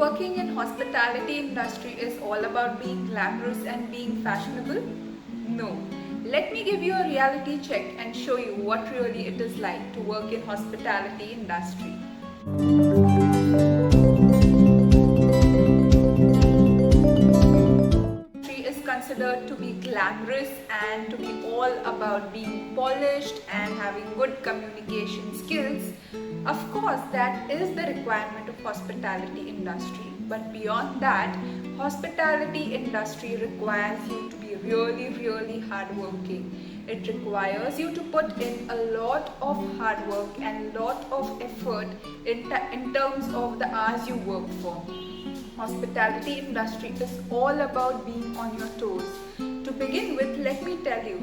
working in hospitality industry is all about being glamorous and being fashionable? No. Let me give you a reality check and show you what really it is like to work in hospitality industry. Is considered to be glamorous and to be all about being polished and having good communication skills. Of course, that is the requirement of hospitality industry. But beyond that, hospitality industry requires you to be really hardworking. It requires you to put in a lot of hard work and lot of effort in terms of the hours you work for. Hospitality industry is all about being on your toes. To begin with, let me tell you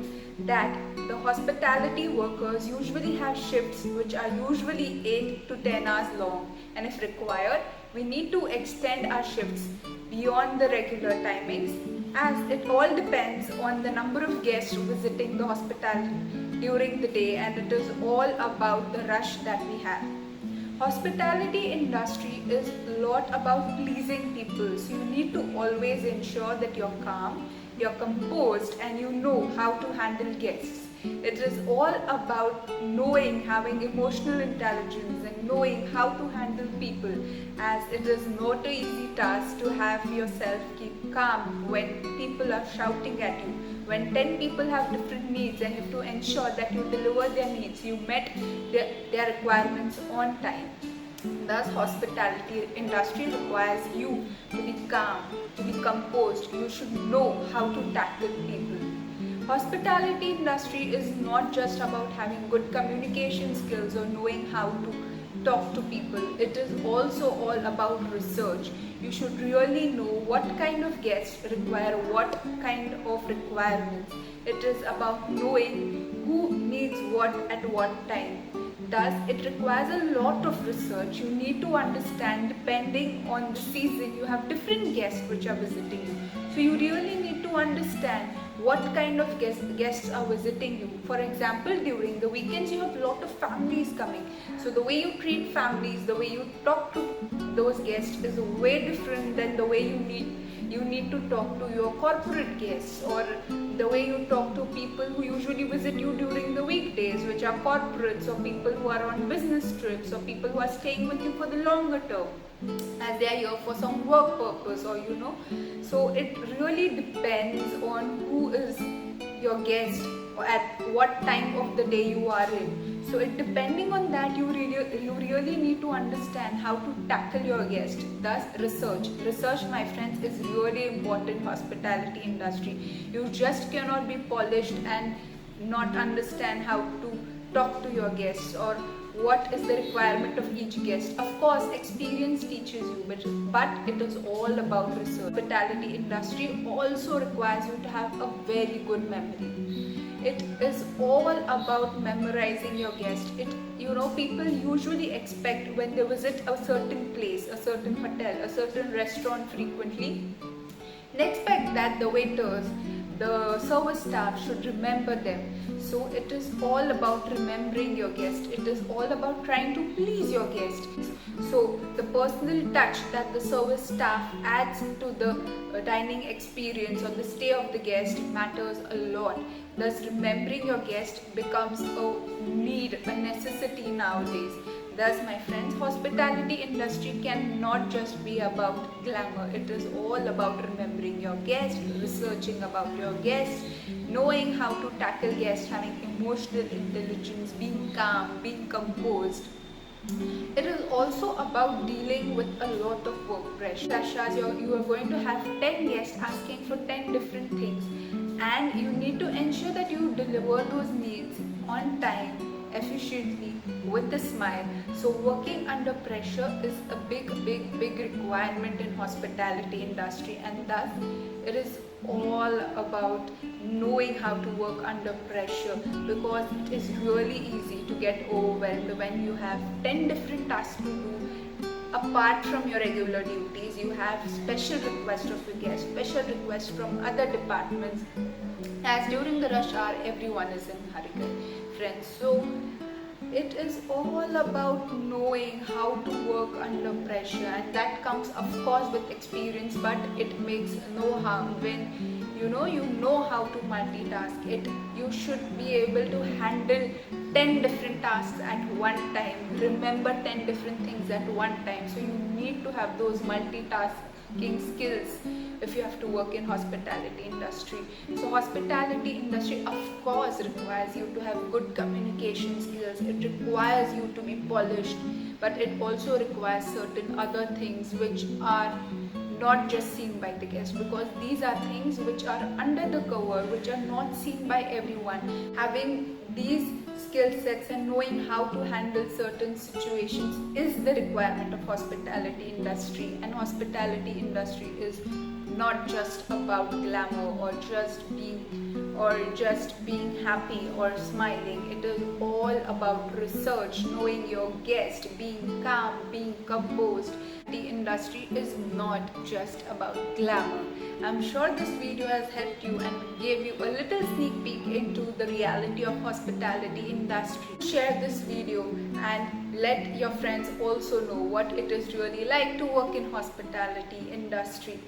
that the hospitality workers usually have shifts which are usually 8 to 10 hours long, and if required, we need to extend our shifts beyond the regular timings, as it all depends on the number of guests visiting the hospital during the day, and it is all about the rush that we have. Hospitality industry is a lot about pleasing people, so you need to always ensure that you're calm, you're composed, and you know how to handle guests. It is all about knowing, having emotional intelligence and knowing how to handle people, as it is not an easy task to have yourself keep calm when people are shouting at you. When 10 people have different needs and you have to ensure that you deliver their needs, you met their requirements on time. Thus, hospitality industry requires you to be calm, to be composed. You should know how to tackle people. Hospitality industry is not just about having good communication skills or knowing how to talk to people. It is also all about research. You should really know what kind of guests require what kind of requirements. It is about knowing who needs what at what time. Thus, it requires a lot of research. You need to understand, depending on the season, you have different guests which are visiting you. So you really need to understand what kind of guests are visiting you. For example, during the weekends you have a lot of families coming. So the way you treat families, the way you talk to those guests is way different than the way you need to talk to your corporate guests, or the way you talk to people who usually visit you during the weekdays, which are corporates or people who are on business trips or people who are staying with you for the longer term, as they are here for some work purpose, or so it really depends on who is your guest or at what time of the day you are in. So depending on that, you really need to understand how to tackle your guest. Thus, research, my friends, is really important in hospitality industry. You just cannot be polished and not understand how to talk to your guests or what is the requirement of each guest. Of course, experience teaches you, but it is all about research. Hospitality industry also requires you to have a very good memory. It is all about memorizing your guest. People usually expect, when they visit a certain place, a certain hotel, a certain restaurant frequently, they expect that the waiters, the service staff should remember them. So it is all about remembering your guest. It is all about trying to please your guest. So the personal touch that the service staff adds to the dining experience or the stay of the guest matters a lot. Thus, remembering your guest becomes a need, a necessity nowadays. Thus, my friends, hospitality industry cannot just be about glamour. It is all about remembering your guests, researching about your guests, knowing how to tackle guests, having emotional intelligence, being calm, being composed. It is also about dealing with a lot of work pressure. You are going to have 10 guests asking for 10 different things, and you need to ensure that you deliver those needs on time, efficiently, with a smile. So working under pressure is a big requirement in hospitality industry, and thus it is all about knowing how to work under pressure, because it is really easy to get overwhelmed when you have 10 different tasks to do. Apart from your regular duties, you have special requests of your guests, special requests from other departments, as during the rush hour everyone is in hurry, friends. So It is all about knowing how to work under pressure, and that comes of course with experience, but it makes no harm when you know how to multitask. You should be able to handle 10 different tasks at one time, remember 10 different things at one time. So you need to have those multitasking skills if you have to work in hospitality industry. So hospitality industry of course requires you to have good communication skills, it requires you to be polished, but it also requires certain other things which are not just seen by the guests, because these are things which are under the cover, which are not seen by everyone. Having these skill sets and knowing how to handle certain situations is the requirement of hospitality industry. And hospitality industry is not just about glamour or just being happy or smiling. It is all about research, knowing your guest, being calm, being composed. The industry is not just about glamour. I'm sure this video has helped you and gave you a little sneak peek into the reality of hospitality industry. Share this video and let your friends also know what it is really like to work in hospitality industry.